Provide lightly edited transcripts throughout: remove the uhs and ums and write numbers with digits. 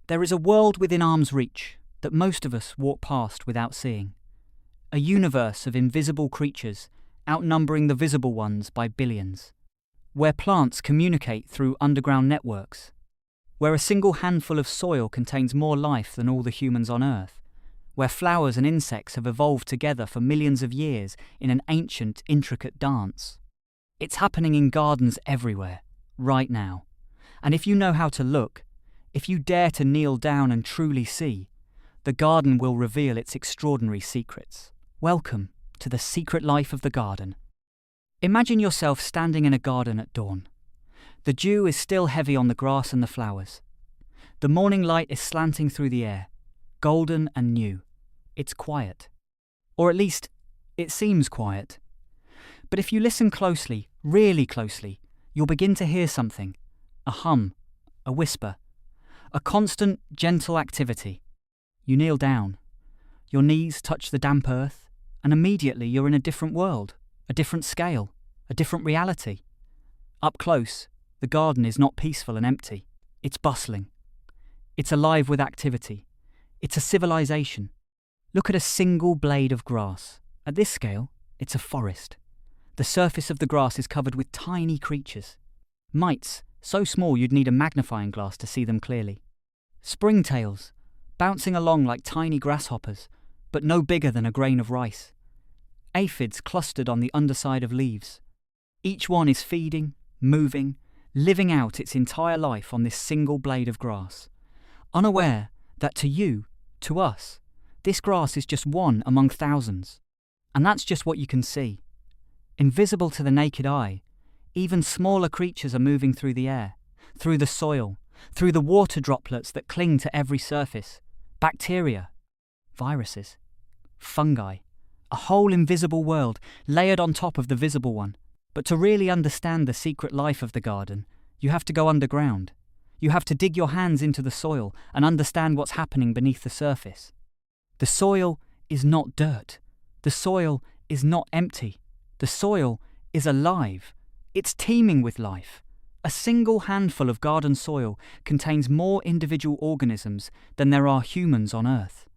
There is a world within arm's reach that most of us walk past without seeing. A universe of invisible creatures outnumbering the visible ones by billions. Where plants communicate through underground networks. Where a single handful of soil contains more life than all the humans on Earth. Where flowers and insects have evolved together for millions of years in an ancient, intricate dance. It's happening in gardens everywhere, right now. And if you know how to look, if you dare to kneel down and truly see, the garden will reveal its extraordinary secrets. Welcome to the secret life of the garden. Imagine yourself standing in a garden at dawn. The dew is still heavy on the grass and the flowers. The morning light is slanting through the air, golden and new. It's quiet. Or at least, it seems quiet. But if you listen closely, really closely, you'll begin to hear something. A hum, a whisper, a constant, gentle activity. You kneel down. Your knees touch the damp earth, and immediately you're in a different world, a different scale, a different reality. Up close, the garden is not peaceful and empty. It's bustling. It's alive with activity. It's a civilization. Look at a single blade of grass. At this scale, it's a forest. The surface of the grass is covered with tiny creatures. Mites, so small you'd need a magnifying glass to see them clearly. Springtails, bouncing along like tiny grasshoppers, but no bigger than a grain of rice. Aphids clustered on the underside of leaves. Each one is feeding, moving, living out its entire life on this single blade of grass, unaware that to you, to us, this grass is just one among thousands. And that's just what you can see. Invisible to the naked eye, even smaller creatures are moving through the air, through the soil, through the water droplets that cling to every surface. Bacteria, viruses, fungi, a whole invisible world layered on top of the visible one. But to really understand the secret life of the garden, you have to go underground. You have to dig your hands into the soil and understand what's happening beneath the surface. The soil is not dirt. The soil is not empty. The soil is alive. It's teeming with life. A single handful of garden soil contains more individual organisms than there are humans on Earth.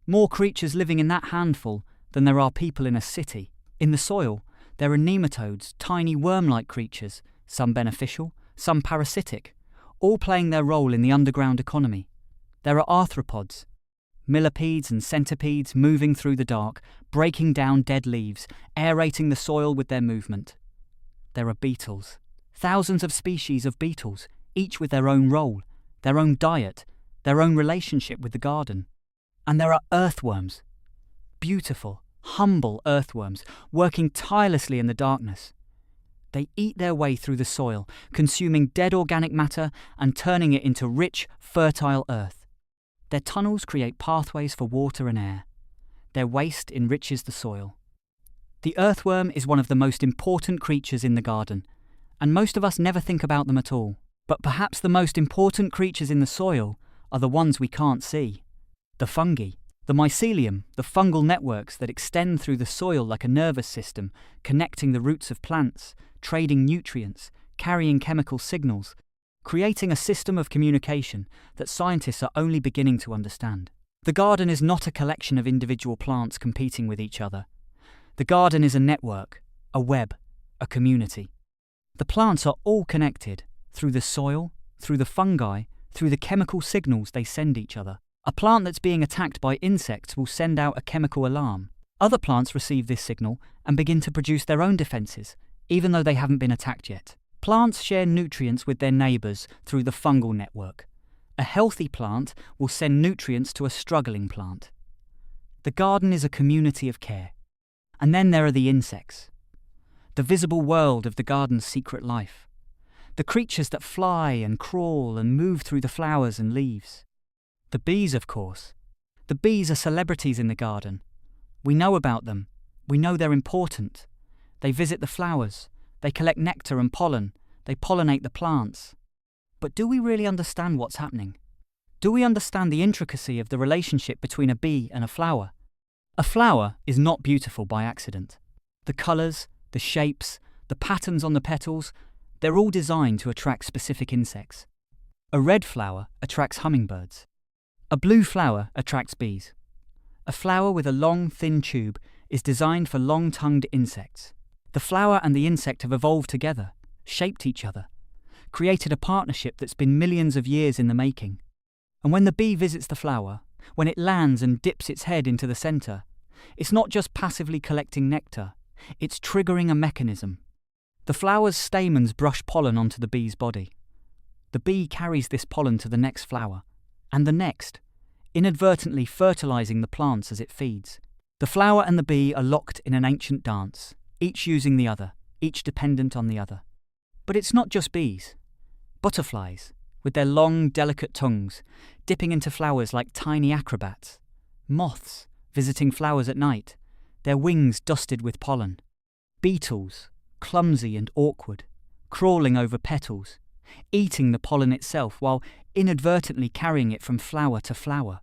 More creatures living in that handful than there are people in a city. In the soil, there are nematodes, tiny worm-like creatures, some beneficial, some parasitic, all playing their role in the underground economy. There are arthropods, millipedes and centipedes moving through the dark, breaking down dead leaves, aerating the soil with their movement. There are beetles, thousands of species of beetles, each with their own role, their own diet, their own relationship with the garden. And there are earthworms, beautiful, humble earthworms, working tirelessly in the darkness. They eat their way through the soil, consuming dead organic matter and turning it into rich, fertile earth. Their tunnels create pathways for water and air. Their waste enriches the soil. The earthworm is one of the most important creatures in the garden, and most of us never think about them at all. But perhaps the most important creatures in the soil are the ones we can't see. The fungi, the mycelium, the fungal networks that extend through the soil like a nervous system, connecting the roots of plants, trading nutrients, carrying chemical signals, creating a system of communication that scientists are only beginning to understand. The garden is not a collection of individual plants competing with each other. The garden is a network, a web, a community. The plants are all connected through the soil, through the fungi, through the chemical signals they send each other. A plant that's being attacked by insects will send out a chemical alarm. Other plants receive this signal and begin to produce their own defenses, even though they haven't been attacked yet. Plants share nutrients with their neighbours through the fungal network. A healthy plant will send nutrients to a struggling plant. The garden is a community of care. And then there are the insects. The visible world of the garden's secret life. The creatures that fly and crawl and move through the flowers and leaves. The bees, of course. The bees are celebrities in the garden. We know about them. We know they're important. They visit the flowers. They collect nectar and pollen. They pollinate the plants. But do we really understand what's happening? Do we understand the intricacy of the relationship between a bee and a flower? A flower is not beautiful by accident. The colours, the shapes, the patterns on the petals, they're all designed to attract specific insects. A red flower attracts hummingbirds. A blue flower attracts bees. A flower with a long, thin tube is designed for long-tongued insects. The flower and the insect have evolved together, shaped each other, created a partnership that's been millions of years in the making. And when the bee visits the flower, when it lands and dips its head into the center, it's not just passively collecting nectar, it's triggering a mechanism. The flower's stamens brush pollen onto the bee's body. The bee carries this pollen to the next flower, and the next, inadvertently fertilizing the plants as it feeds. The flower and the bee are locked in an ancient dance, each using the other, each dependent on the other. But it's not just bees. Butterflies, with their long, delicate tongues, dipping into flowers like tiny acrobats. Moths, visiting flowers at night, their wings dusted with pollen. Beetles, clumsy and awkward, crawling over petals, eating the pollen itself while inadvertently carrying it from flower to flower.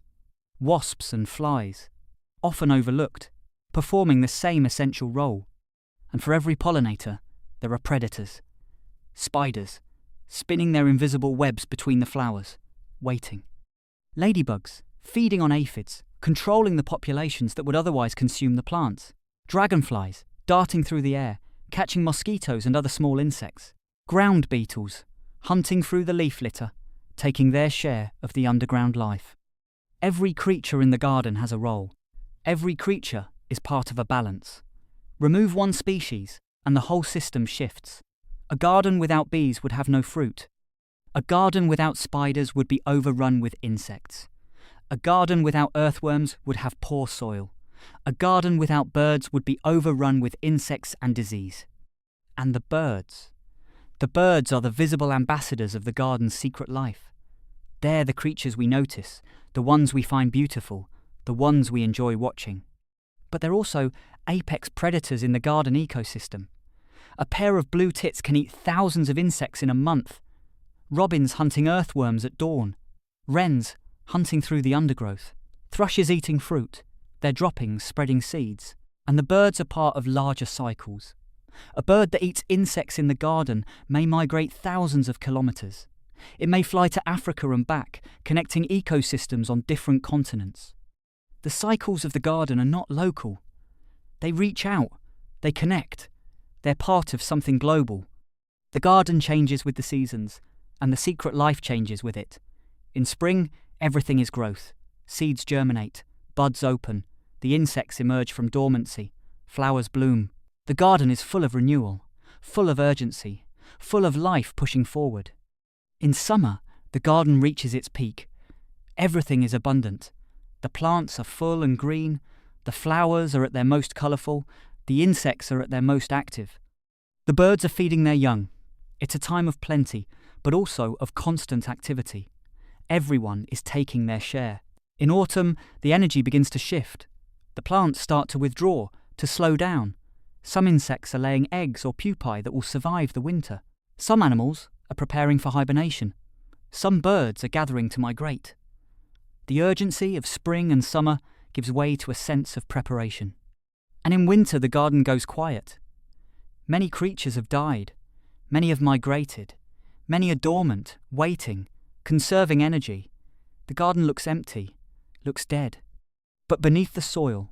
Wasps and flies, often overlooked, performing the same essential role. And for every pollinator, there are predators. Spiders, spinning their invisible webs between the flowers, waiting. Ladybugs, feeding on aphids, controlling the populations that would otherwise consume the plants. Dragonflies, darting through the air, catching mosquitoes and other small insects. Ground beetles, hunting through the leaf litter, taking their share of the underground life. Every creature in the garden has a role. Every creature is part of a balance. Remove one species, and the whole system shifts. A garden without bees would have no fruit. A garden without spiders would be overrun with insects. A garden without earthworms would have poor soil. A garden without birds would be overrun with insects and disease. And the birds. The birds are the visible ambassadors of the garden's secret life. They're the creatures we notice, the ones we find beautiful, the ones we enjoy watching. But they're also apex predators in the garden ecosystem. A pair of blue tits can eat thousands of insects in a month. Robins hunting earthworms at dawn. Wrens hunting through the undergrowth. Thrushes eating fruit, their droppings spreading seeds. And the birds are part of larger cycles. A bird that eats insects in the garden may migrate thousands of kilometers. It may fly to Africa and back, connecting ecosystems on different continents. The cycles of the garden are not local. They reach out, they connect. They're part of something global. The garden changes with the seasons, and the secret life changes with it. In spring, everything is growth. Seeds germinate, buds open, the insects emerge from dormancy, flowers bloom. The garden is full of renewal, full of urgency, full of life pushing forward. In summer, the garden reaches its peak. Everything is abundant. The plants are full and green, the flowers are at their most colourful, the insects are at their most active. The birds are feeding their young. It's a time of plenty, but also of constant activity. Everyone is taking their share. In autumn, the energy begins to shift. The plants start to withdraw, to slow down. Some insects are laying eggs or pupae that will survive the winter. Some animals are preparing for hibernation. Some birds are gathering to migrate. The urgency of spring and summer gives way to a sense of preparation. And in winter, the garden goes quiet. Many creatures have died. Many have migrated. Many are dormant, waiting, conserving energy. The garden looks empty, looks dead. But beneath the soil,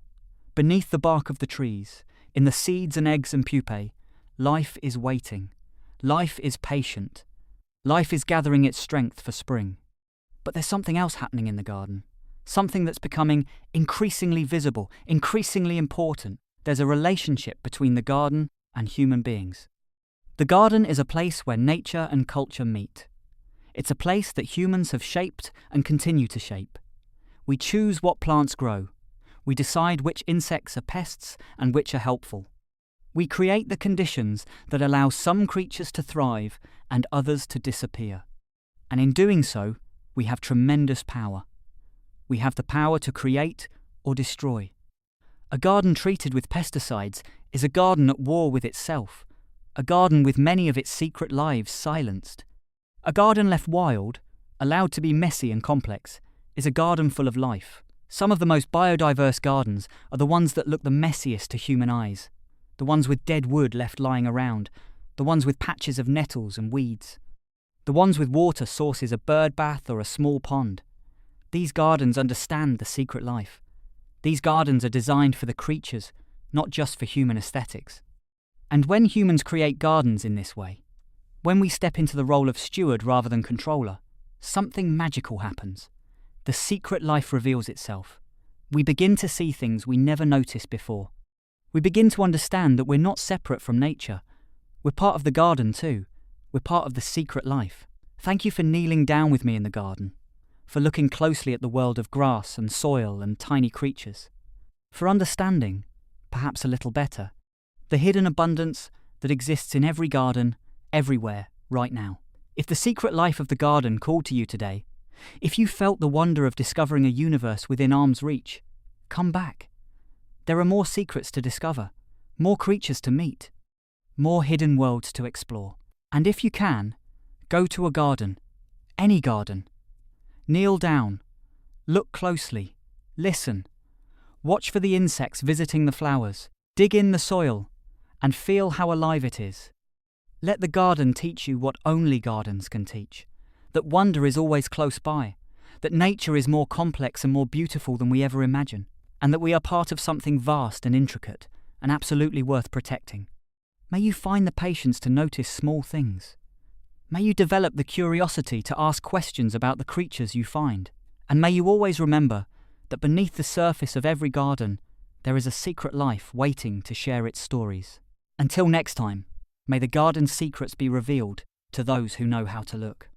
beneath the bark of the trees, in the seeds and eggs and pupae, life is waiting. Life is patient. Life is gathering its strength for spring. But there's something else happening in the garden. Something that's becoming increasingly visible, increasingly important. There's a relationship between the garden and human beings. The garden is a place where nature and culture meet. It's a place that humans have shaped and continue to shape. We choose what plants grow. We decide which insects are pests and which are helpful. We create the conditions that allow some creatures to thrive and others to disappear. And in doing so, we have tremendous power. We have the power to create or destroy. A garden treated with pesticides is a garden at war with itself, a garden with many of its secret lives silenced. A garden left wild, allowed to be messy and complex, is a garden full of life. Some of the most biodiverse gardens are the ones that look the messiest to human eyes, the ones with dead wood left lying around, the ones with patches of nettles and weeds. The ones with water sources, a bird bath or a small pond. These gardens understand the secret life. These gardens are designed for the creatures, not just for human aesthetics. And when humans create gardens in this way, when we step into the role of steward rather than controller, something magical happens. The secret life reveals itself. We begin to see things we never noticed before. We begin to understand that we're not separate from nature. We're part of the garden too. We're part of the secret life. Thank you for kneeling down with me in the garden, for looking closely at the world of grass and soil and tiny creatures, for understanding, perhaps a little better, the hidden abundance that exists in every garden, everywhere, right now. If the secret life of the garden called to you today, if you felt the wonder of discovering a universe within arm's reach, come back. There are more secrets to discover, more creatures to meet, more hidden worlds to explore. And if you can, go to a garden, any garden. Kneel down, look closely, listen, watch for the insects visiting the flowers, dig in the soil, and feel how alive it is. Let the garden teach you what only gardens can teach, that wonder is always close by, that nature is more complex and more beautiful than we ever imagine, and that we are part of something vast and intricate and absolutely worth protecting. May you find the patience to notice small things. May you develop the curiosity to ask questions about the creatures you find. And may you always remember that beneath the surface of every garden, there is a secret life waiting to share its stories. Until next time, may the garden's secrets be revealed to those who know how to look.